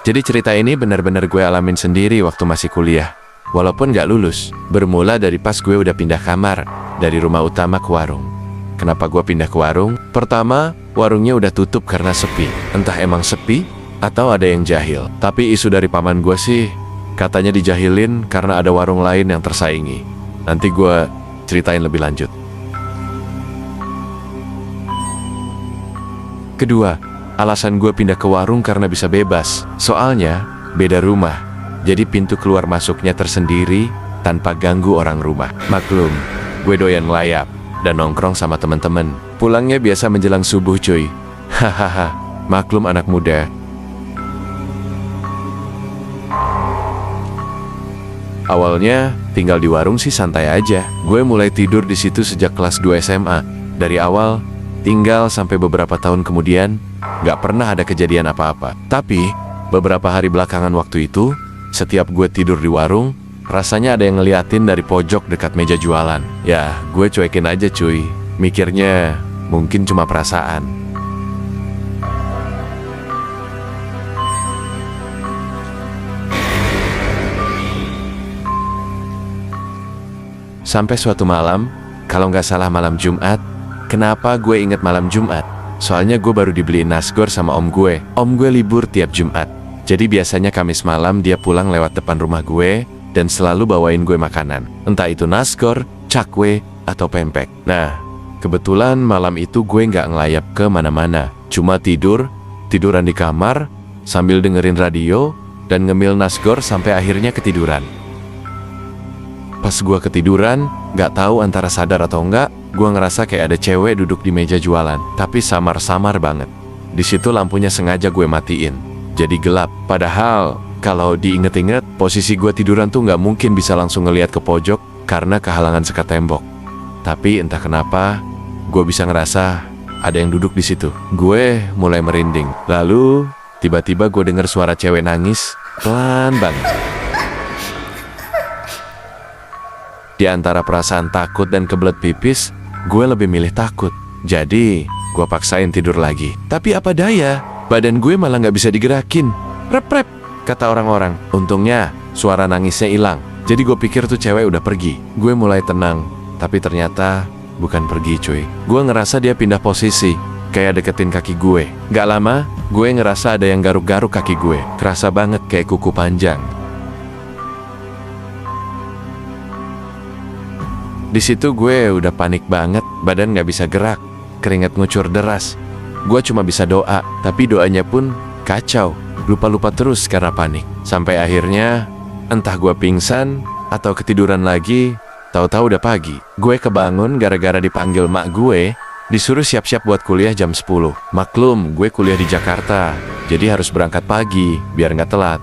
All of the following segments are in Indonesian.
Jadi cerita ini benar-benar gue alamin sendiri waktu masih kuliah. Walaupun gak lulus, bermula dari pas gue udah pindah kamar, dari rumah utama ke warung. Kenapa gue pindah ke warung? Pertama, warungnya udah tutup karena sepi. Entah emang sepi, atau ada yang jahil. Tapi isu dari paman gue sih, katanya dijahilin karena ada warung lain yang tersaingi. Nanti gue ceritain lebih lanjut. Kedua, alasan gue pindah ke warung karena bisa bebas. Soalnya, beda rumah. Jadi pintu keluar masuknya tersendiri tanpa ganggu orang rumah. Maklum, gue doyan ngelayap dan nongkrong sama temen-temen. Pulangnya biasa menjelang subuh cuy. Hahaha, maklum anak muda. Awalnya tinggal di warung sih santai aja. Gue mulai tidur di situ sejak kelas 2 SMA. Dari awal tinggal sampai beberapa tahun kemudian, gak pernah ada kejadian apa-apa. Tapi beberapa hari belakangan waktu itu, setiap gue tidur di warung, rasanya ada yang ngeliatin dari pojok dekat meja jualan. Ya, gue cuekin aja cuy. Mikirnya mungkin cuma perasaan. Sampai suatu malam, kalau nggak salah malam Jumat. Kenapa gue inget malam Jumat? Soalnya gue baru dibeliin nasgor sama om gue. Om gue libur tiap Jumat. Jadi biasanya Kamis malam dia pulang lewat depan rumah gue dan selalu bawain gue makanan. Entah itu nasgor, cakwe, atau pempek. Nah, kebetulan malam itu gue nggak ngelayap ke mana-mana. Cuma tiduran di kamar, sambil dengerin radio, dan ngemil nasgor sampai akhirnya ketiduran. Pas gue ketiduran, nggak tahu antara sadar atau enggak, gue ngerasa kayak ada cewek duduk di meja jualan. Tapi samar-samar banget. Di situ lampunya sengaja gue matiin. Jadi gelap. Padahal kalau diinget-inget, posisi gue tiduran tuh nggak mungkin bisa langsung ngeliat ke pojok karena kehalangan sekat tembok. Tapi entah kenapa, gue bisa ngerasa ada yang duduk di situ. Gue mulai merinding. Lalu tiba-tiba gue denger suara cewek nangis pelan banget. Di antara perasaan takut dan kebelet pipis, gue lebih milih takut. Jadi gue paksain tidur lagi. Tapi apa daya, badan gue malah gak bisa digerakin. Rep-rep, kata orang-orang. Untungnya suara nangisnya hilang. Jadi gue pikir tuh cewek udah pergi. Gue mulai tenang. Tapi ternyata bukan pergi cuy. Gue ngerasa dia pindah posisi, kayak deketin kaki gue. Gak lama, gue ngerasa ada yang garuk-garuk kaki gue. Kerasa banget kayak kuku panjang. Di situ gue udah panik banget. Badan gak bisa gerak, keringat ngucur deras. Gue cuma bisa doa, tapi doanya pun kacau. Lupa-lupa terus karena panik. Sampai akhirnya, entah gue pingsan atau ketiduran lagi, tahu-tahu udah pagi. Gue kebangun gara-gara dipanggil mak gue, disuruh siap-siap buat kuliah jam 10. Maklum, gue kuliah di Jakarta, jadi harus berangkat pagi, biar gak telat.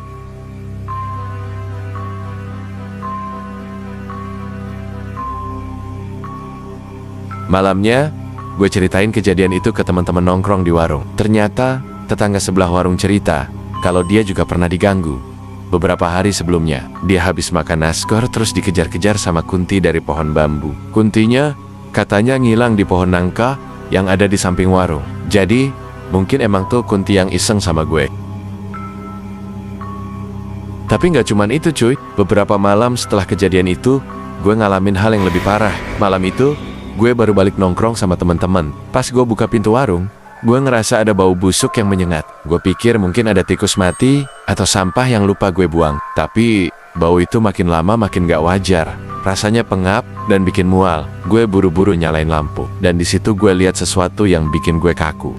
Malamnya, gue ceritain kejadian itu ke teman-teman nongkrong di warung. Ternyata, tetangga sebelah warung cerita kalau dia juga pernah diganggu. Beberapa hari sebelumnya, dia habis makan nasgor terus dikejar-kejar sama kunti dari pohon bambu. Kuntinya katanya ngilang di pohon nangka yang ada di samping warung. Jadi, mungkin emang tuh kunti yang iseng sama gue. Tapi nggak cuman itu cuy. Beberapa malam setelah kejadian itu, gue ngalamin hal yang lebih parah. Malam itu, gue baru balik nongkrong sama teman-teman. Pas gue buka pintu warung, gue ngerasa ada bau busuk yang menyengat. Gue pikir mungkin ada tikus mati atau sampah yang lupa gue buang. Tapi bau itu makin lama makin gak wajar. Rasanya pengap dan bikin mual. Gue buru-buru nyalain lampu. Dan di situ gue lihat sesuatu yang bikin gue kaku.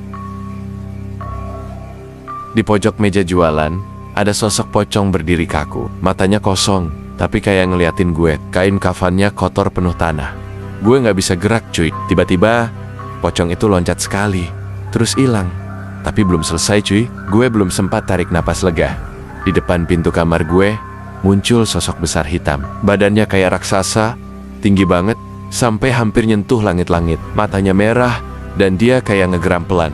Di pojok meja jualan, ada sosok pocong berdiri kaku. Matanya kosong, tapi kayak ngeliatin gue. Kain kafannya kotor penuh tanah. Gue gak bisa gerak cuy. Tiba-tiba pocong itu loncat sekali, terus hilang. Tapi belum selesai cuy. Gue belum sempat tarik napas lega. Di depan pintu kamar gue muncul sosok besar hitam. Badannya kayak raksasa, tinggi banget, sampai hampir nyentuh langit-langit. Matanya merah, dan dia kayak ngegeram pelan.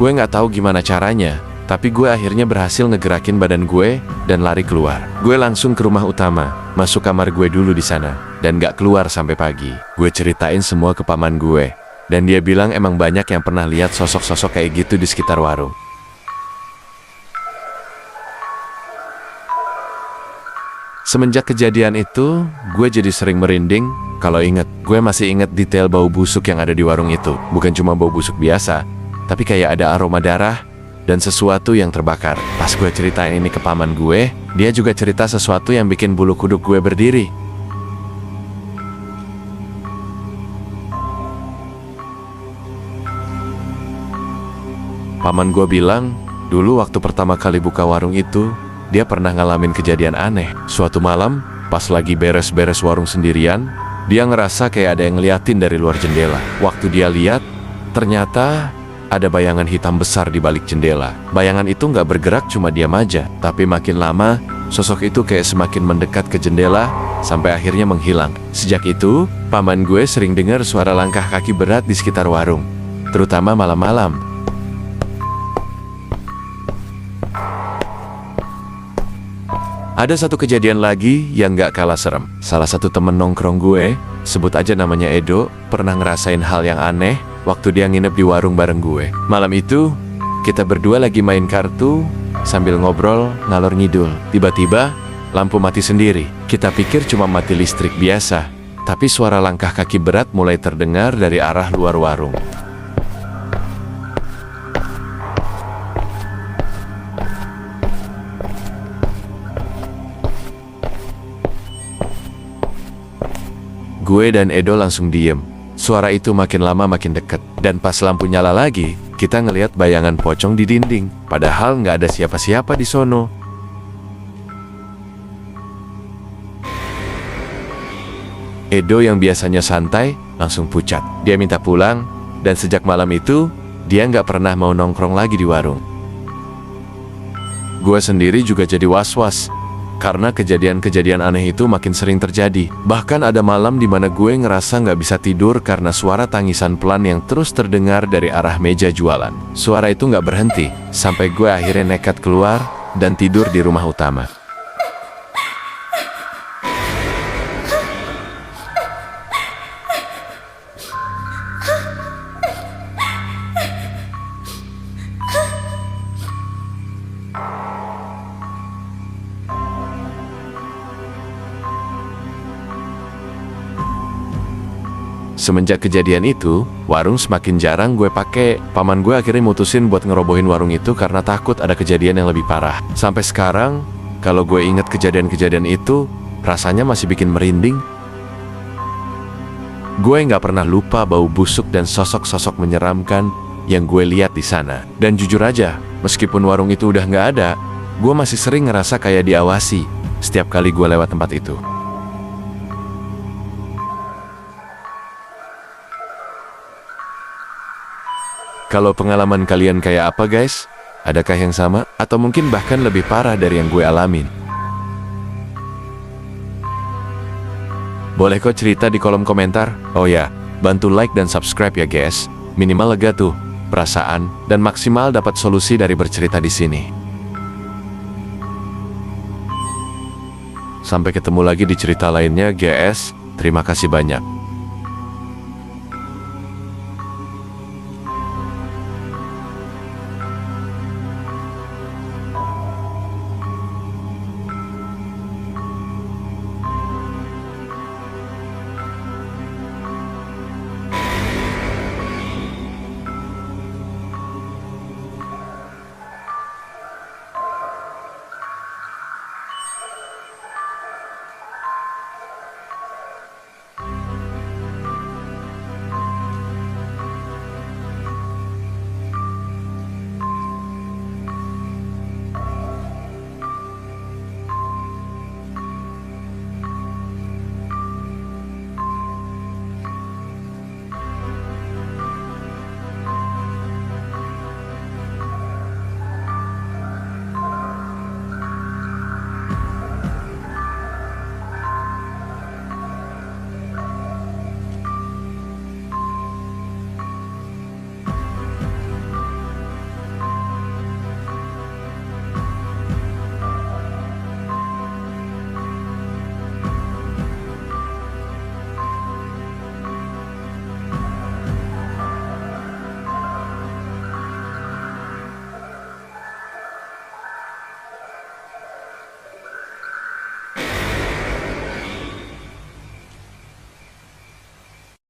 Gue gak tahu gimana caranya, tapi gue akhirnya berhasil ngegerakin badan gue dan lari keluar. Gue langsung ke rumah utama, masuk kamar gue dulu di sana, dan gak keluar sampai pagi. Gue ceritain semua ke paman gue, Dan dia bilang emang banyak yang pernah lihat sosok-sosok kayak gitu di sekitar warung. Semenjak kejadian itu, gue jadi sering merinding. Kalau inget, gue masih inget detail bau busuk yang ada di warung itu. Bukan cuma bau busuk biasa, tapi kayak ada aroma darah dan sesuatu yang terbakar. Pas gue ceritain ini ke paman gue, dia juga cerita sesuatu yang bikin bulu kuduk gue berdiri. Paman gue bilang, dulu waktu pertama kali buka warung itu, dia pernah ngalamin kejadian aneh. Suatu malam, pas lagi beres-beres warung sendirian, dia ngerasa kayak ada yang ngeliatin dari luar jendela. Waktu dia lihat, ternyata ada bayangan hitam besar di balik jendela. Bayangan itu nggak bergerak, cuma diam aja. Tapi makin lama, sosok itu kayak semakin mendekat ke jendela, sampai akhirnya menghilang. Sejak itu, paman gue sering dengar suara langkah kaki berat di sekitar warung, terutama malam-malam. Ada satu kejadian lagi yang gak kalah serem. Salah satu temen nongkrong gue, sebut aja namanya Edo, pernah ngerasain hal yang aneh waktu dia nginep di warung bareng gue. Malam itu, kita berdua lagi main kartu sambil ngobrol ngalor ngidul. Tiba-tiba, lampu mati sendiri. Kita pikir cuma mati listrik biasa, tapi suara langkah kaki berat mulai terdengar dari arah luar warung. Gue dan Edo langsung diem. Suara itu makin lama makin deket. Dan pas lampu nyala lagi, kita ngelihat bayangan pocong di dinding. Padahal nggak ada siapa-siapa di sono. Edo yang biasanya santai, langsung pucat. Dia minta pulang, dan sejak malam itu, dia nggak pernah mau nongkrong lagi di warung. Gue sendiri juga jadi was-was, karena kejadian-kejadian aneh itu makin sering terjadi. Bahkan ada malam di mana gue ngerasa nggak bisa tidur karena suara tangisan pelan yang terus terdengar dari arah meja jualan. Suara itu nggak berhenti, sampai gue akhirnya nekat keluar dan tidur di rumah utama. Semenjak kejadian itu, warung semakin jarang gue pakai. Paman gue akhirnya mutusin buat ngerobohin warung itu karena takut ada kejadian yang lebih parah. Sampai sekarang, kalau gue inget kejadian-kejadian itu, rasanya masih bikin merinding. Gue nggak pernah lupa bau busuk dan sosok-sosok menyeramkan yang gue lihat di sana. Dan jujur aja, meskipun warung itu udah nggak ada, gue masih sering ngerasa kayak diawasi setiap kali gue lewat tempat itu. Kalau pengalaman kalian kayak apa guys? Adakah yang sama? Atau mungkin bahkan lebih parah dari yang gue alamin? Boleh kok cerita di kolom komentar? Oh ya, bantu like dan subscribe ya guys. Minimal lega tuh perasaan dan maksimal dapat solusi dari bercerita di sini. Sampai ketemu lagi di cerita lainnya guys. Terima kasih banyak.